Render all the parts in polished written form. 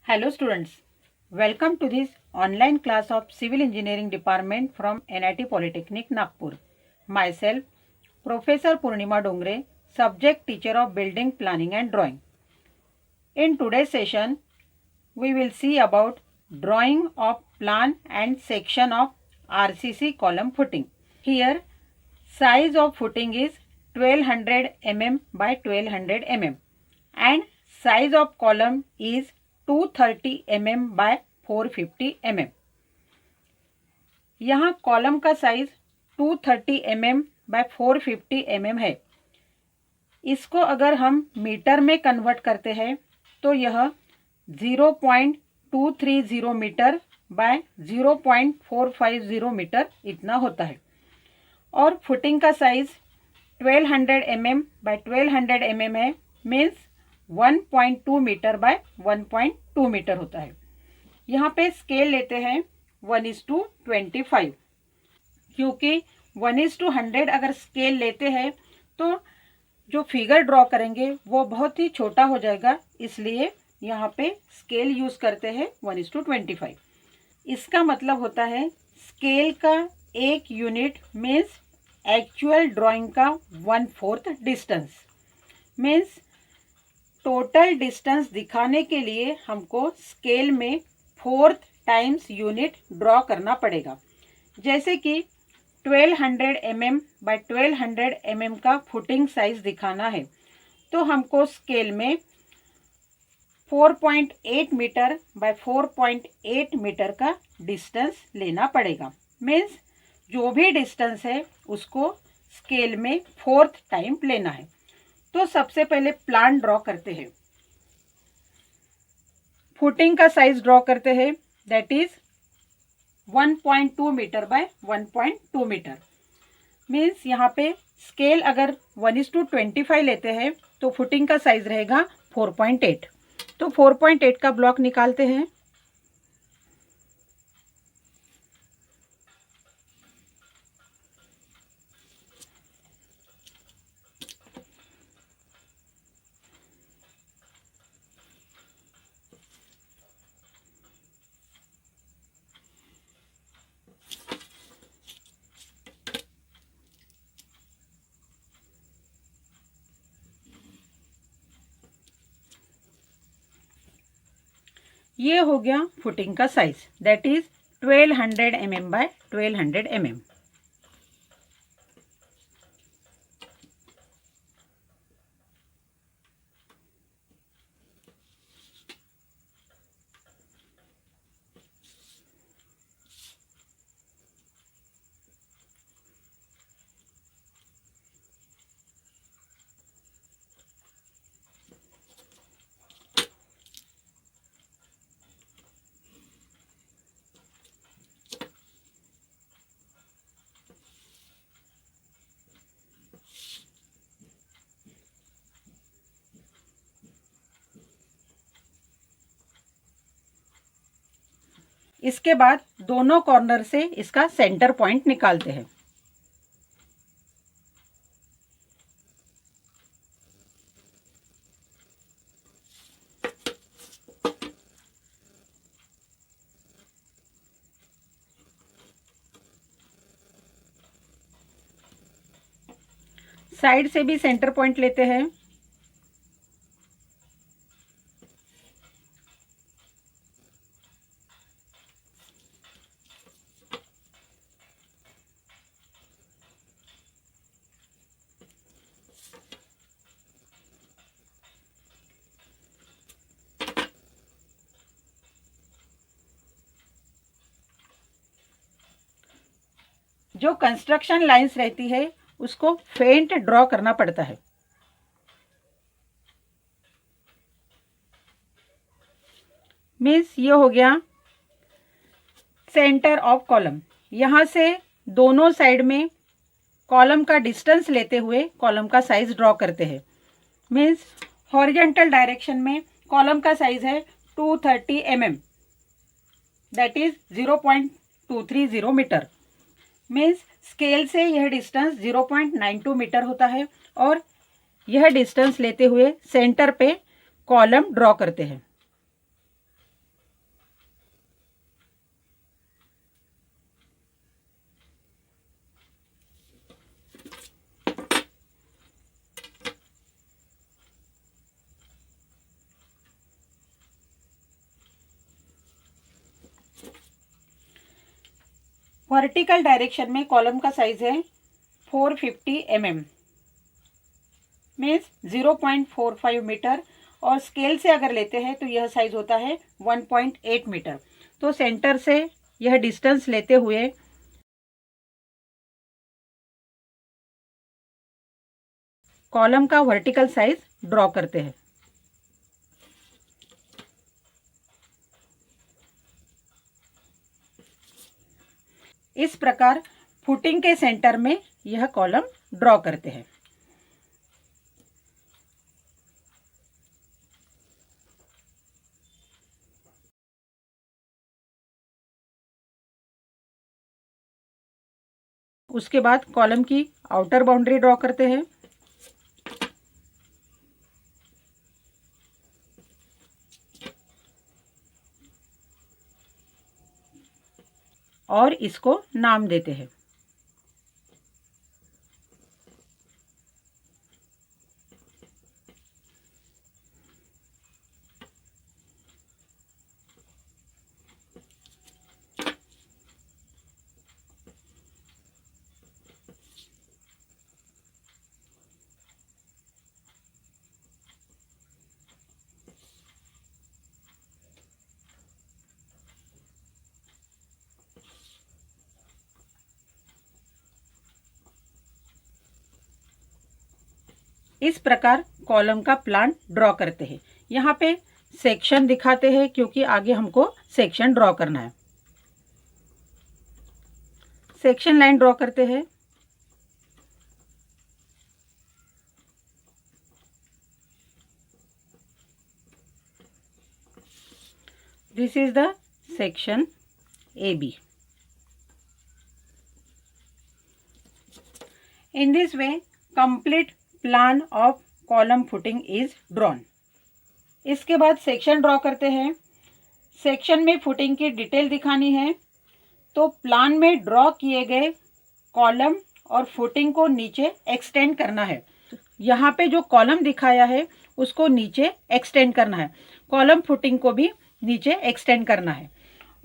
Hello students, welcome to this online class of Civil Engineering Department from NIT Polytechnic Nagpur. Myself, Professor Purnima Dongre, Subject Teacher of Building Planning and Drawing. In today's session, we will see about drawing of plan and section of RCC column footing. Here, size of footing is 1200 mm by 1200 mm and size of column is 230 mm by 450 mm. यहाँ column का size 230 mm bye 450 mm है. इसको अगर हम metre में convert करते हैं तो यह 0.230 मीटर बाय 0.450 मीटर इतना होता है. और फुटिंग का साइज 1200 mm बाय 1200 mm है, मीन्स 1.2 मीटर बाय 1.2 मीटर होता है. यहाँ पे स्केल लेते हैं 1:25, क्योंकि 1:100 अगर स्केल लेते हैं तो जो फिगर ड्रॉ करेंगे वो बहुत ही छोटा हो जाएगा, इसलिए यहाँ पे स्केल यूज़ करते हैं 1:25. इसका मतलब होता है स्केल का एक यूनिट मीन्स एक्चुअल ड्राइंग का 1/4 डिस्टेंस. मीन्स टोटल डिस्टेंस दिखाने के लिए हमको स्केल में 4 टाइम्स यूनिट ड्रॉ करना पड़ेगा. जैसे कि 1200 mm बाय 1200 mm का फुटिंग साइज दिखाना है तो हमको स्केल में 4.8 मीटर बाय 4.8 मीटर का डिस्टेंस लेना पड़ेगा. मीन्स जो भी डिस्टेंस है उसको स्केल में 4th टाइम लेना है. तो सबसे पहले प्लान ड्रॉ करते हैं. फुटिंग का साइज ड्रॉ करते हैं, that is 1.2 metre by 1.2 metre. Means यहाँ पे स्केल अगर 1:25 लेते हैं तो फुटिंग का साइज रहेगा 4.8. तो 4.8 का ब्लॉक निकालते हैं. ये हो गया फुटिंग का size, that is 1200 mm by 1200 mm. इसके बाद दोनों कॉर्नर से इसका सेंटर पॉइंट निकालते हैं. साइड से भी सेंटर पॉइंट लेते हैं. जो कंस्ट्रक्शन लाइंस रहती है उसको फेंट ड्रॉ करना पड़ता है. मीन्स ये हो गया सेंटर ऑफ कॉलम. यहाँ से दोनों साइड में कॉलम का डिस्टेंस लेते हुए कॉलम का साइज ड्रॉ करते हैं. मीन्स हॉरिजॉन्टल डायरेक्शन में कॉलम का साइज है 230 mm, that is 0.230 metre. Means scale से यह डिस्टेंस 0.92 मीटर होता है और यह डिस्टेंस लेते हुए सेंटर पे कॉलम ड्रॉ करते हैं. वर्टिकल डायरेक्शन में कॉलम का साइज है 450 mm, मीन्स 0.45 मीटर, और स्केल से अगर लेते हैं तो यह साइज होता है 1.8 मीटर। तो सेंटर से यह डिस्टेंस लेते हुए कॉलम का वर्टिकल साइज ड्रॉ करते हैं। इस प्रकार फुटिंग के सेंटर में यह कॉलम ड्रॉ करते हैं। उसके बाद कॉलम की आउटर बाउंड्री ड्रॉ करते हैं और इसको नाम देते हैं। इस प्रकार कॉलम का प्लान ड्रॉ करते हैं। यहाँ पे सेक्शन दिखाते हैं क्योंकि आगे हमको सेक्शन ड्रॉ करना है। सेक्शन लाइन ड्रॉ करते हैं। This is the section AB. In this way, complete plan of column footing is drawn. इसके बाद सेक्शन ड्रॉ करते हैं। सेक्शन में फुटिंग की डिटेल दिखानी है, तो प्लान में ड्रॉ किए गए कॉलम और फुटिंग को नीचे एक्सटेंड करना है। यहाँ पे जो कॉलम दिखाया है उसको नीचे एक्सटेंड करना है, कॉलम फुटिंग को भी नीचे एक्सटेंड करना है।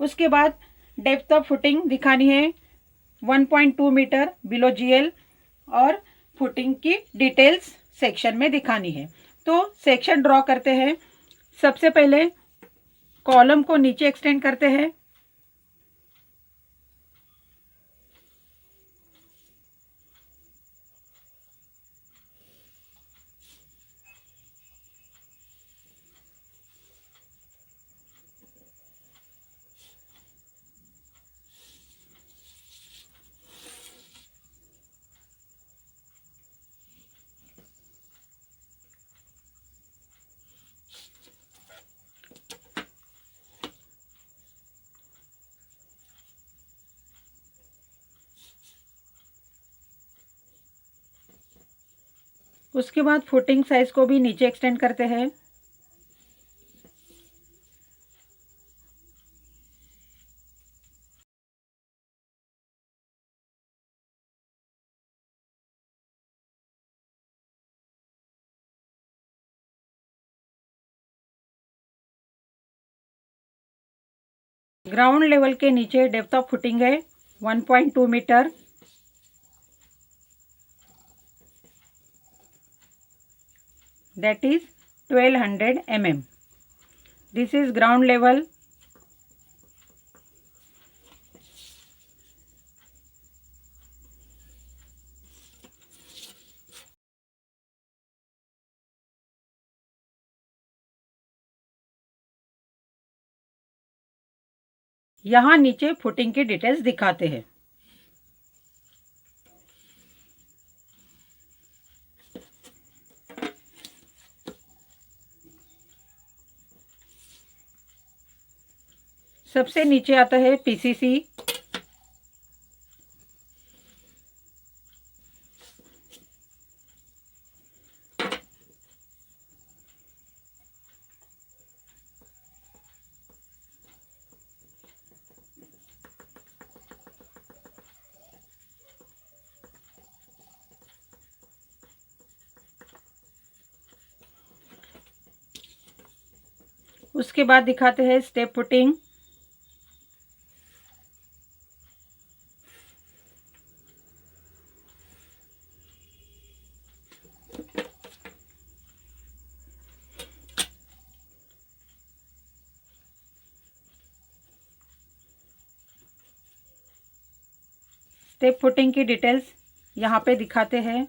उसके बाद डेप्थ ऑफ फुटिंग दिखानी है 1.2 मीटर बिलो GL, और फुटिंग की डिटेल्स सेक्शन में दिखानी है। तो सेक्शन ड्रॉ करते हैं। सबसे पहले कॉलम को नीचे एक्सटेंड करते हैं। उसके बाद फुटिंग साइज को भी नीचे एक्सटेंड करते हैं। ग्राउंड लेवल के नीचे डेप्थ ऑफ फुटिंग है 1.2 metre. That is 1200 mm. This is ground level. यहाँ नीचे फुटिंग की डिटेल्स दिखाते हैं। सबसे नीचे आता है PCC, उसके बाद दिखाते हैं स्टेप फुटिंग, स्टेप फुटिंग की डिटेल्स यहाँ पे दिखाते हैं।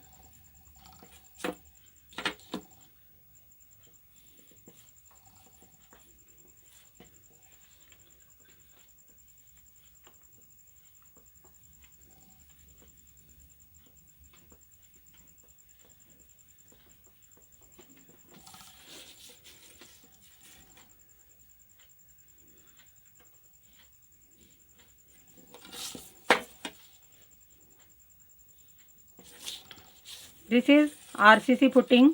This is RCC footing.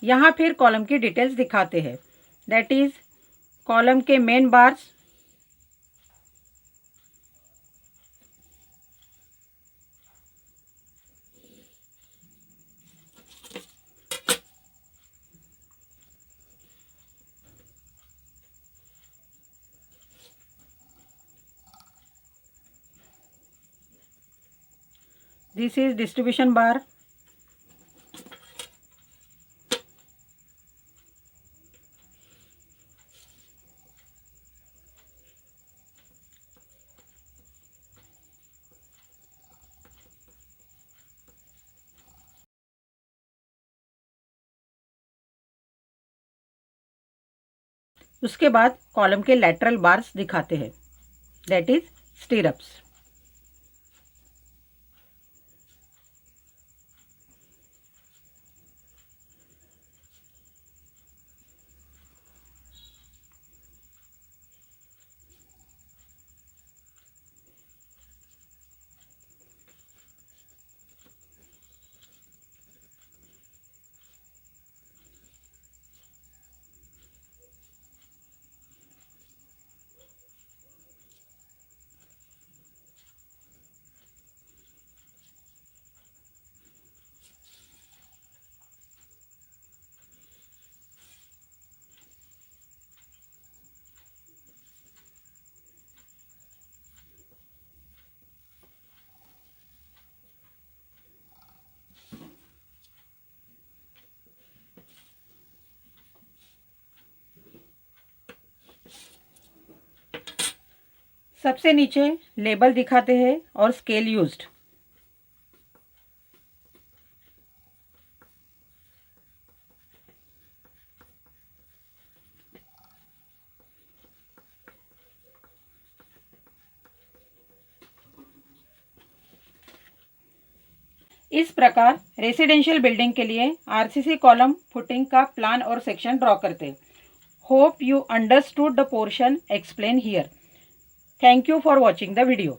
यहाँ फिर कॉलम की डिटेल्स दिखाते हैं। दैट इज कॉलम के main bars, this is distribution bar, उसके बाद कॉलम के लैटरल बार्स दिखाते हैं। That is stirrups. सबसे नीचे लेबल दिखाते हैं और स्केल यूज्ड। इस प्रकार रेसिडेंशियल बिल्डिंग के लिए आरसीसी कॉलम फुटिंग का प्लान और सेक्शन ड्रॉ करते। Hope you understood the portion explain here. Thank you for watching the video.